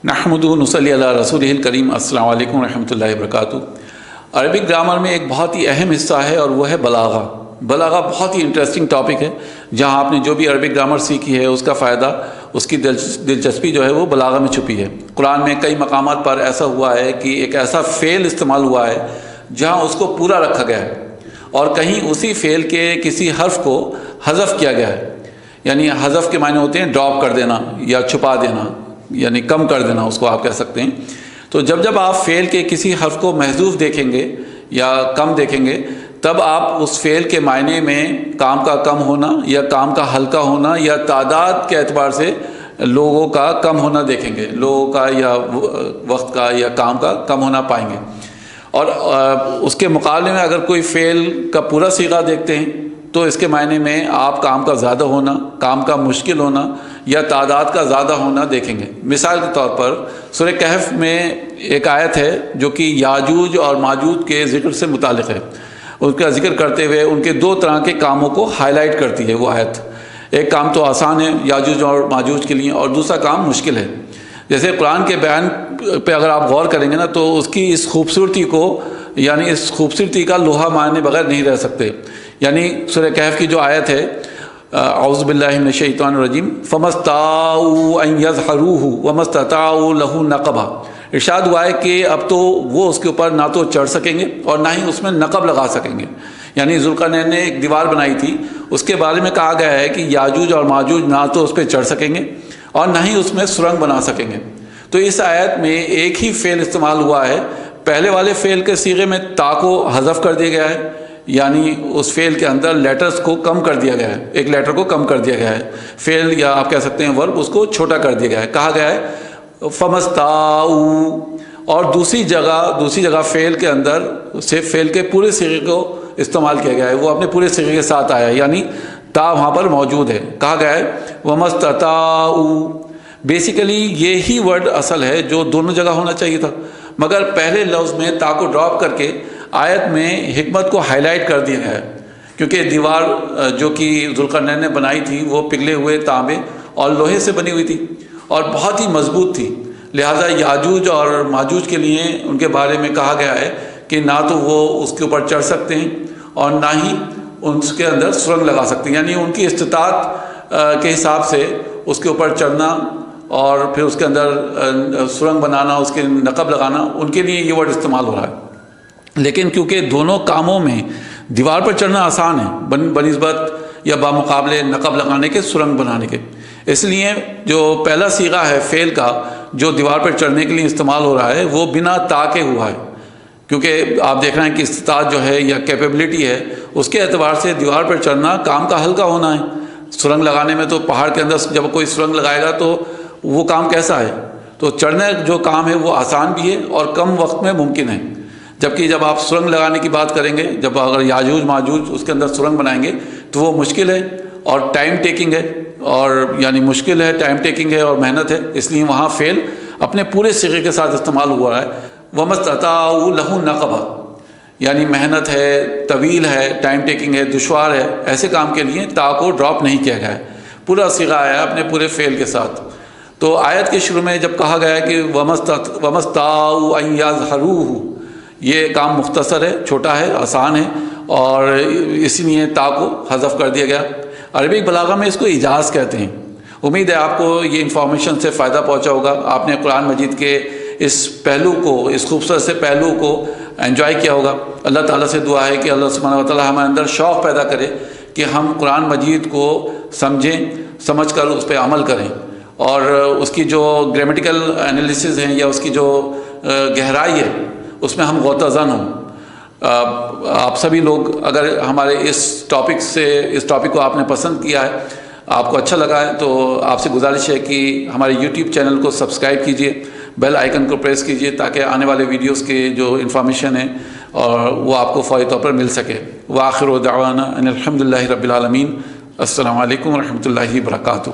نحمدہ ونصلی علی رسولہ الکریم۔ السلام علیکم ورحمۃ اللہ وبرکاتہ۔ عربک گرامر میں ایک بہت ہی اہم حصہ ہے اور وہ ہے بلاغہ۔ بلاغہ بہت ہی انٹرسٹنگ ٹاپک ہے، جہاں آپ نے جو بھی عربک گرامر سیکھی ہے اس کا فائدہ، اس کی دلچسپی جو ہے وہ بلاغہ میں چھپی ہے۔ قرآن میں کئی مقامات پر ایسا ہوا ہے کہ ایک ایسا فعل استعمال ہوا ہے جہاں اس کو پورا رکھا گیا ہے، اور کہیں اسی فعل کے کسی حرف کو حذف کیا گیا ہے۔ یعنی حذف کے معنی ہوتے ہیں ڈراپ کر دینا یا چھپا دینا، یعنی کم کر دینا، اس کو آپ کہہ سکتے ہیں۔ تو جب آپ فعل کے کسی حرف کو محذوف دیکھیں گے یا کم دیکھیں گے، تب آپ اس فعل کے معنی میں کام کا کم ہونا یا کام کا ہلکا ہونا یا تعداد کے اعتبار سے لوگوں کا کم ہونا دیکھیں گے، لوگوں کا یا وقت کا یا کام کا کم ہونا پائیں گے۔ اور اس کے مقابلے میں اگر کوئی فعل کا پورا صیغہ دیکھتے ہیں تو اس کے معنی میں آپ کام کا زیادہ ہونا، کام کا مشکل ہونا یا تعداد کا زیادہ ہونا دیکھیں گے۔ مثال کے طور پر سورہ کہف میں ایک آیت ہے جو کہ یاجوج اور ماجوج کے ذکر سے متعلق ہے۔ اس کا ذکر کرتے ہوئے ان کے دو طرح کے کاموں کو ہائی لائٹ کرتی ہے وہ آیت۔ ایک کام تو آسان ہے یاجوج اور ماجوج کے لیے، اور دوسرا کام مشکل ہے۔ جیسے قرآن کے بیان پہ اگر آپ غور کریں گے نا، تو اس کی اس خوبصورتی کو، یعنی اس خوبصورتی کا لوہا ماننے بغیر نہیں رہ سکتے۔ یعنی سورہ کہف کی جو آیت ہے، اعوذ باللہ من الشیطان الرجیم، فَمَسْتَطَاعُوا أَن يَظْهَرُوهُ وَمَا اسْتَطَاعُوا لَهُ نَقَبًا۔ ارشاد ہوا ہے کہ اب تو وہ اس کے اوپر نہ تو چڑھ سکیں گے اور نہ ہی اس میں نقب لگا سکیں گے۔ یعنی ذوالقرنین نے ایک دیوار بنائی تھی، اس کے بارے میں کہا گیا ہے کہ یاجوج اور ماجوج نہ تو اس پہ چڑھ سکیں گے اور نہ ہی اس میں سرنگ بنا سکیں گے۔ تو اس آیت میں ایک ہی فعل استعمال ہوا ہے۔ پہلے والے فعل کے صیغے میں تا کو حذف کر دیا گیا ہے، یعنی اس فعل کے اندر لیٹرز کو کم کر دیا گیا ہے، ایک لیٹر کو کم کر دیا گیا ہے۔ فعل یا آپ کہہ سکتے ہیں ورب، اس کو چھوٹا کر دیا گیا ہے، کہا گیا ہے فَمَسْتَاعُوا۔ اور دوسری جگہ فعل کے اندر سے فعل کے پورے صیغے کو استعمال کیا گیا ہے، وہ اپنے پورے صیغے کے ساتھ آیا ہے، یعنی تا وہاں پر موجود ہے، کہا گیا ہے وَمَا اسْتَطَاعُوا۔ بیسیکلی یہی ورڈ اصل ہے جو دونوں جگہ ہونا چاہیے تھا، مگر پہلے لفظ میں تا کو ڈراپ کر کے آیت میں حکمت کو ہائی لائٹ کر دیا ہے، کیونکہ دیوار جو کہ ذوالقرنین نے بنائی تھی وہ پگھلے ہوئے تانبے اور لوہے سے بنی ہوئی تھی اور بہت ہی مضبوط تھی، لہٰذا یاجوج اور ماجوج کے لیے ان کے بارے میں کہا گیا ہے کہ نہ تو وہ اس کے اوپر چڑھ سکتے ہیں اور نہ ہی اس کے اندر سرنگ لگا سکتے ہیں۔ یعنی ان کی استطاعت کے حساب سے اس کے اوپر چڑھنا اور پھر اس کے اندر سرنگ بنانا، اس کے نقب لگانا، ان کے لیے یہ ورڈ استعمال ہو رہا ہے۔ لیکن کیونکہ دونوں کاموں میں دیوار پر چڑھنا آسان ہے بنسبت یا بامقابلے نقب لگانے کے، سرنگ بنانے کے، اس لیے جو پہلا صیغہ ہے فعل کا جو دیوار پر چڑھنے کے لیے استعمال ہو رہا ہے وہ بنا تا کے ہوا ہے، کیونکہ آپ دیکھ رہے ہیں کہ استطاعت جو ہے یا کیپیبلٹی ہے، اس کے اعتبار سے دیوار پر چڑھنا کام کا ہلکا ہونا ہے۔ سرنگ لگانے میں تو پہاڑ کے اندر جب کوئی سرنگ لگائے گا تو وہ کام کیسا ہے؟ تو چڑھنے جو کام ہے وہ آسان بھی ہے اور کم وقت میں ممکن ہے، جبکہ جب آپ سرنگ لگانے کی بات کریں گے، جب اگر یاجوج ماجوج اس کے اندر سرنگ بنائیں گے تو وہ مشکل ہے اور ٹائم ٹیکنگ ہے، اور یعنی مشکل ہے، ٹائم ٹیکنگ ہے اور محنت ہے، اس لیے وہاں فعل اپنے پورے صیغے کے ساتھ استعمال ہوا ہے۔ وَمَا اسْتَطَاعُوا لَهُ نَقَبًا، یعنی محنت ہے، طویل ہے، ٹائم ٹیکنگ ہے، دشوار ہے، ایسے کام کے لیے تا کو ڈراپ نہیں کیا گیا ہے، پورا صیغہ آیا اپنے پورے فعل کے ساتھ۔ تو آیت کے شروع میں جب کہا گیا ہے کہ وَمَا اسْتَطَاعُوا أَن يَظْهَرُوهُ، یہ کام مختصر ہے، چھوٹا ہے، آسان ہے، اور اسی لیے تا کو حذف کر دیا گیا۔ عربک بلاغہ میں اس کو اعجاز کہتے ہیں۔ امید ہے آپ کو یہ انفارمیشن سے فائدہ پہنچا ہوگا، آپ نے قرآن مجید کے اس پہلو کو، اس خوبصورت سے پہلو کو انجوائے کیا ہوگا۔ اللہ تعالیٰ سے دعا ہے کہ اللہ سبحانہ و تعالیٰ ہمارے اندر شوق پیدا کرے کہ ہم قرآن مجید کو سمجھیں، سمجھ کر اس پہ عمل کریں، اور اس کی جو گرامیٹیکل انالیسز ہیں یا اس کی جو گہرائی ہے اس میں ہم غوطہ زن ہوں۔ آپ سبھی لوگ اگر ہمارے اس ٹاپک کو آپ نے پسند کیا ہے، آپ کو اچھا لگا ہے، تو آپ سے گزارش ہے کہ ہمارے یوٹیوب چینل کو سبسکرائب کیجئے، بیل آئیکن کو پریس کیجئے تاکہ آنے والے ویڈیوز کے جو انفارمیشن ہے اور وہ آپ کو فوری طور پر مل سکے۔ وآخر دعوانا ان الحمد للہ رب العالمین۔ السلام علیکم ورحمۃ اللہ وبرکاتہ۔